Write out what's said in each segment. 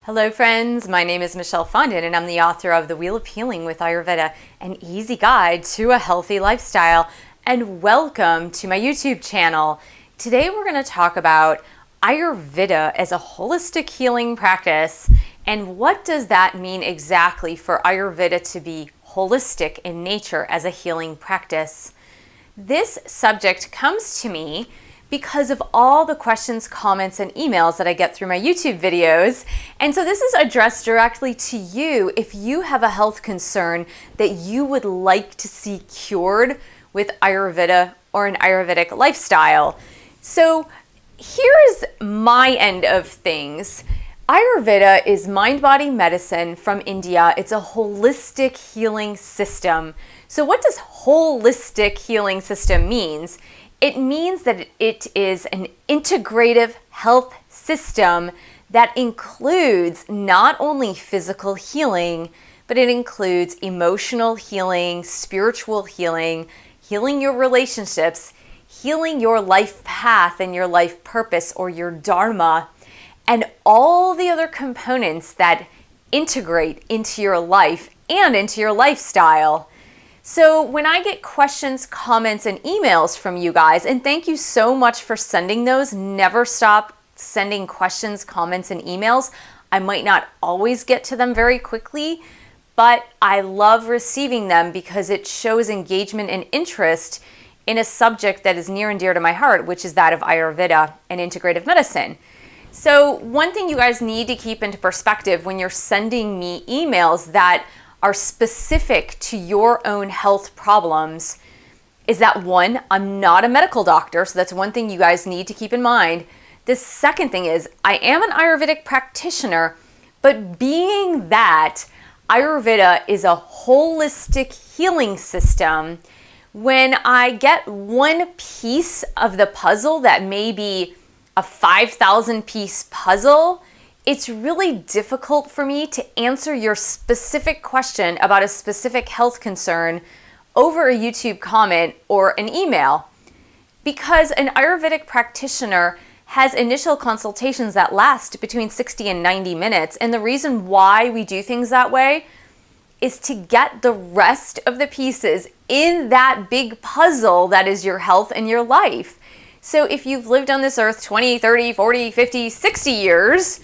Hello friends, my name is Michelle Fondin and I'm the author of The Wheel of Healing with Ayurveda, an easy guide to a healthy lifestyle. And welcome to my YouTube channel. Today we're going to talk about Ayurveda as a holistic healing practice and what does that mean exactly for Ayurveda to be holistic in nature as a healing practice. This subject comes to me because of all the questions, comments, and emails that I get through my YouTube videos. And so this is addressed directly to you if you have a health concern that you would like to see cured with Ayurveda or an Ayurvedic lifestyle. So here's my end of things. Ayurveda is mind-body medicine from India. It's a holistic healing system. So what does holistic healing system means? It means that it is an integrative health system that includes not only physical healing, but it includes emotional healing, spiritual healing, healing your relationships, healing your life path and your life purpose or your dharma, and all the other components that integrate into your life and into your lifestyle. So when I get questions, comments, and emails from you guys, and thank you so much for sending those, never stop sending questions, comments, and emails. I might not always get to them very quickly, but I love receiving them because it shows engagement and interest in a subject that is near and dear to my heart, which is that of Ayurveda and integrative medicine. So one thing you guys need to keep into perspective when you're sending me emails that are specific to your own health problems is that one, I'm not a medical doctor, so that's one thing you guys need to keep in mind. The second thing is I am an Ayurvedic practitioner, but being that Ayurveda is a holistic healing system, when I get one piece of the puzzle that may be a 5,000 piece puzzle, it's really difficult for me to answer your specific question about a specific health concern over a YouTube comment or an email. Because an Ayurvedic practitioner has initial consultations that last between 60 and 90 minutes. And the reason why we do things that way is to get the rest of the pieces in that big puzzle that is your health and your life. So if you've lived on this earth 20, 30, 40, 50, 60 years,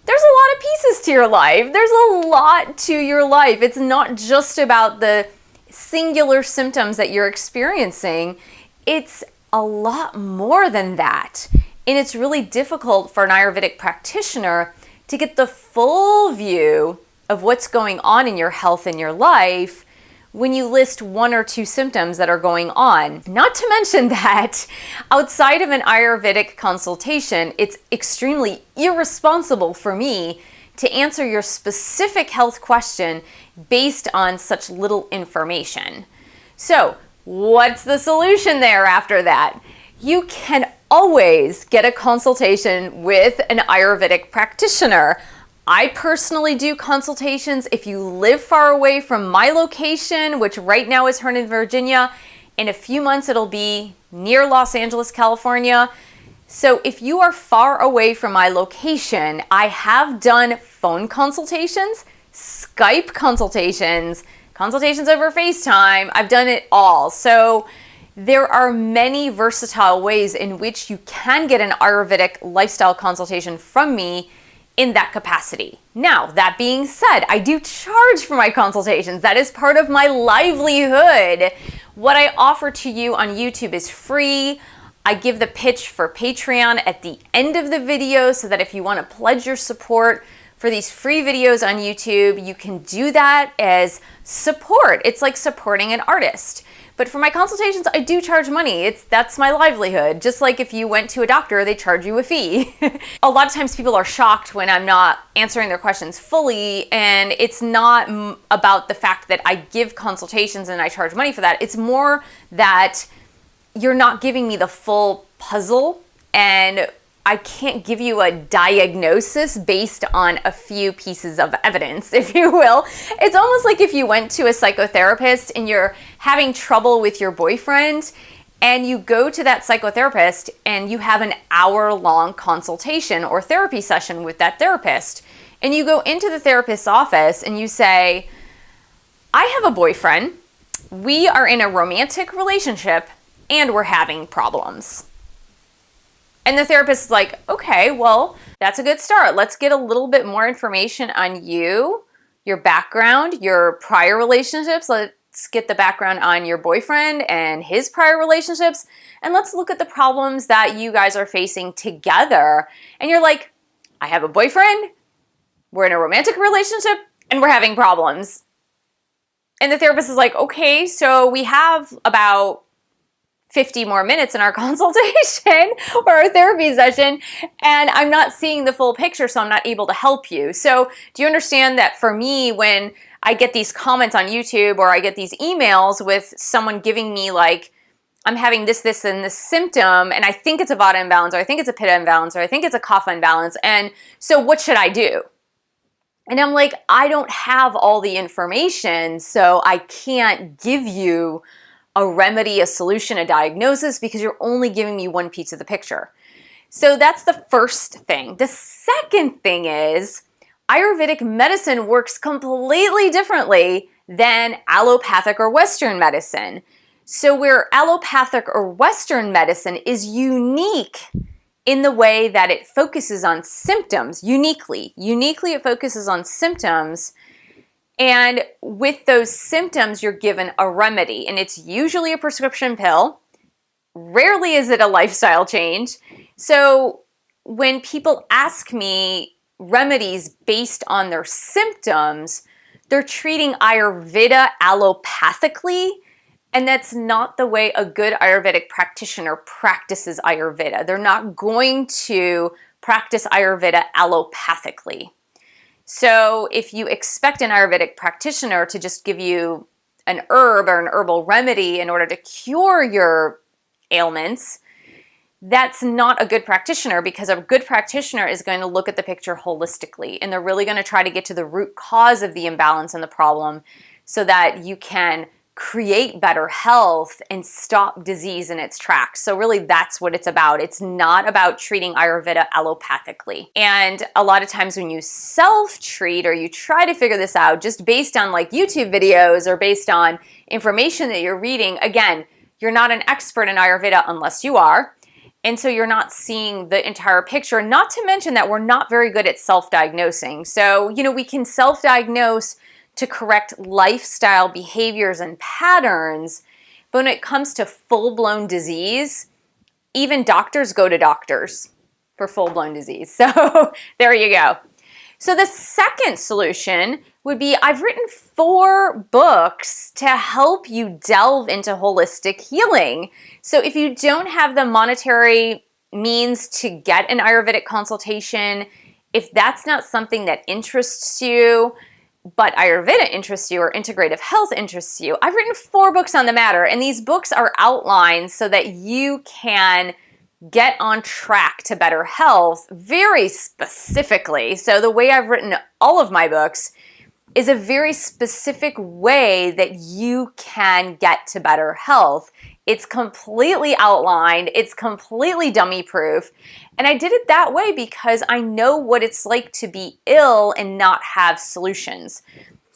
there's a lot of pieces to your life. There's a lot to your life. It's not just about the singular symptoms that you're experiencing. It's a lot more than that. And it's really difficult for an Ayurvedic practitioner to get the full view of what's going on in your health and your life when you list one or two symptoms that are going on. Not to mention that outside of an Ayurvedic consultation, it's extremely irresponsible for me to answer your specific health question based on such little information. So what's the solution there after that? You can always get a consultation with an Ayurvedic practitioner. I personally do consultations if you live far away from my location, which right now is Herndon, Virginia. In a few months, it'll be near Los Angeles, California. So if you are far away from my location, I have done phone consultations, Skype consultations, consultations over FaceTime. I've done it all. So there are many versatile ways in which you can get an Ayurvedic lifestyle consultation from me in that capacity. Now, that being said, I do charge for my consultations. That is part of my livelihood. What I offer to you on YouTube is free. I give the pitch for Patreon at the end of the video so that if you want to pledge your support for these free videos on YouTube, you can do that as support. It's like supporting an artist. But for my consultations, I do charge money. That's my livelihood. Just like if you went to a doctor, they charge you a fee. A lot of times people are shocked when I'm not answering their questions fully, and it's not about the fact that I give consultations and I charge money for that. It's more that you're not giving me the full puzzle, and I can't give you a diagnosis based on a few pieces of evidence, if you will. It's almost like if you went to a psychotherapist and you're having trouble with your boyfriend and you go to that psychotherapist and you have an hour-long consultation or therapy session with that therapist. And you go into the therapist's office and you say, I have a boyfriend, we are in a romantic relationship, and we're having problems. And the therapist is like, okay, well, that's a good start. Let's get a little bit more information on you, your background, your prior relationships. Let's get the background on your boyfriend and his prior relationships. And let's look at the problems that you guys are facing together. And you're like, I have a boyfriend, we're in a romantic relationship, and we're having problems. And the therapist is like, okay, so we have about 50 more minutes in our consultation or our therapy session, and I'm not seeing the full picture, so I'm not able to help you. So do you understand that for me, when I get these comments on YouTube or I get these emails with someone giving me like, I'm having this, and this symptom, and I think it's a vata imbalance, or I think it's a pitta imbalance, or I think it's a kapha imbalance, and so what should I do? And I'm like, I don't have all the information, so I can't give you a remedy, a solution, a diagnosis, because you're only giving me one piece of the picture. So that's the first thing. The second thing is Ayurvedic medicine works completely differently than allopathic or Western medicine. So where allopathic or Western medicine is unique in the way that it focuses on symptoms, uniquely it focuses on symptoms. And with those symptoms, you're given a remedy, and it's usually a prescription pill. Rarely is it a lifestyle change. So when people ask me remedies based on their symptoms, they're treating Ayurveda allopathically, and that's not the way a good Ayurvedic practitioner practices Ayurveda. They're not going to practice Ayurveda allopathically. So if you expect an Ayurvedic practitioner to just give you an herb or an herbal remedy in order to cure your ailments, that's not a good practitioner, because a good practitioner is going to look at the picture holistically, and they're really going to try to get to the root cause of the imbalance and the problem so that you can create better health and stop disease in its tracks. So really that's what it's about. It's not about treating Ayurveda allopathically. And a lot of times when you self-treat or you try to figure this out just based on like YouTube videos or based on information that you're reading, again, you're not an expert in Ayurveda unless you are. And so you're not seeing the entire picture, not to mention that we're not very good at self-diagnosing. So, we can self-diagnose to correct lifestyle behaviors and patterns, but when it comes to full-blown disease, even doctors go to doctors for full-blown disease. So there you go. So the second solution would be, I've written 4 books to help you delve into holistic healing. So if you don't have the monetary means to get an Ayurvedic consultation, if that's not something that interests you, but Ayurveda interests you or integrative health interests you, I've written 4 books on the matter, and these books are outlined so that you can get on track to better health very specifically. So the way I've written all of my books is a very specific way that you can get to better health. It's completely outlined, it's completely dummy proof, and I did it that way because I know what it's like to be ill and not have solutions.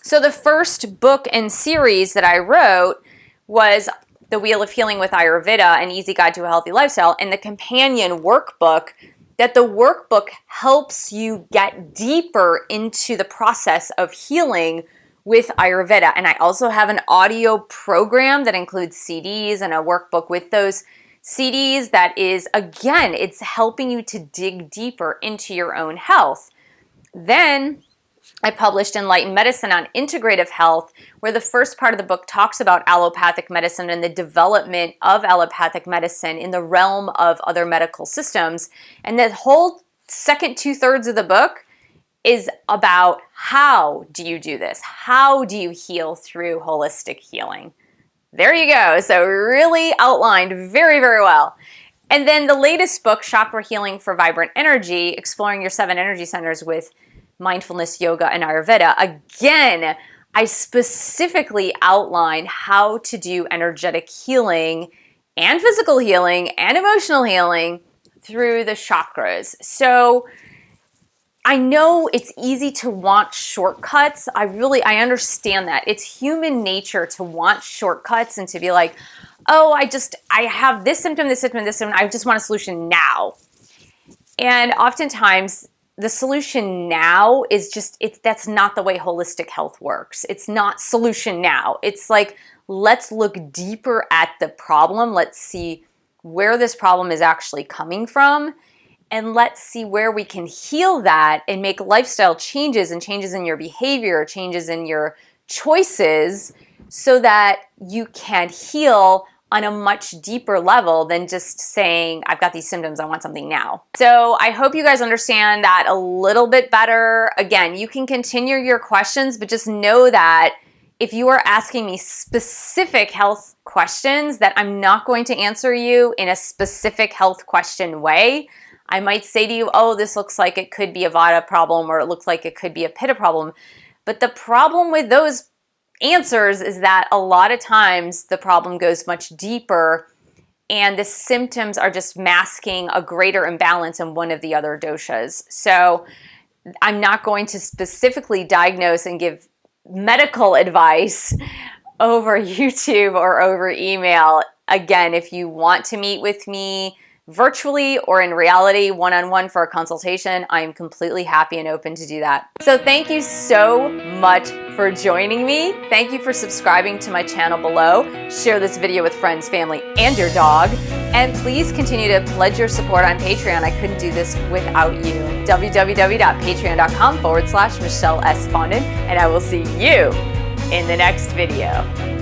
So the first book and series that I wrote was The Wheel of Healing with Ayurveda, An Easy Guide to a Healthy Lifestyle, and the companion workbook, that the workbook helps you get deeper into the process of healing with Ayurveda. And I also have an audio program that includes CDs and a workbook with those CDs that is, again, it's helping you to dig deeper into your own health. Then I published Enlightened Medicine on Integrative Health, where the first part of the book talks about allopathic medicine and the development of allopathic medicine in the realm of other medical systems. And the whole second 2/3 of the book is about how do you do this? How do you heal through holistic healing? There you go. So really outlined very, very well. And then the latest book, Chakra Healing for Vibrant Energy, Exploring Your 7 Energy Centers with Mindfulness, Yoga, and Ayurveda. Again, I specifically outline how to do energetic healing and physical healing and emotional healing through the chakras. So I know it's easy to want shortcuts. I understand that. It's human nature to want shortcuts and to be like, oh, I have this symptom, this symptom, this symptom. I just want a solution now. And oftentimes the solution now is that's not the way holistic health works. It's not solution now. It's like, let's look deeper at the problem. Let's see where this problem is actually coming from. And let's see where we can heal that and make lifestyle changes and changes in your behavior, changes in your choices so that you can heal on a much deeper level than just saying, I've got these symptoms, I want something now. So I hope you guys understand that a little bit better. Again, you can continue your questions, but just know that if you are asking me specific health questions, that I'm not going to answer you in a specific health question way. I might say to you, oh, this looks like it could be a Vata problem, or it looks like it could be a Pitta problem. But the problem with those answers is that a lot of times the problem goes much deeper and the symptoms are just masking a greater imbalance in one of the other doshas. So I'm not going to specifically diagnose and give medical advice over YouTube or over email. Again, if you want to meet with me virtually or in reality, one-on-one for a consultation, I am completely happy and open to do that. So thank you so much for joining me. Thank you for subscribing to my channel below. Share this video with friends, family, and your dog. And please continue to pledge your support on Patreon. I couldn't do this without you. www.patreon.com/Michelle S. Fondin. And I will see you in the next video.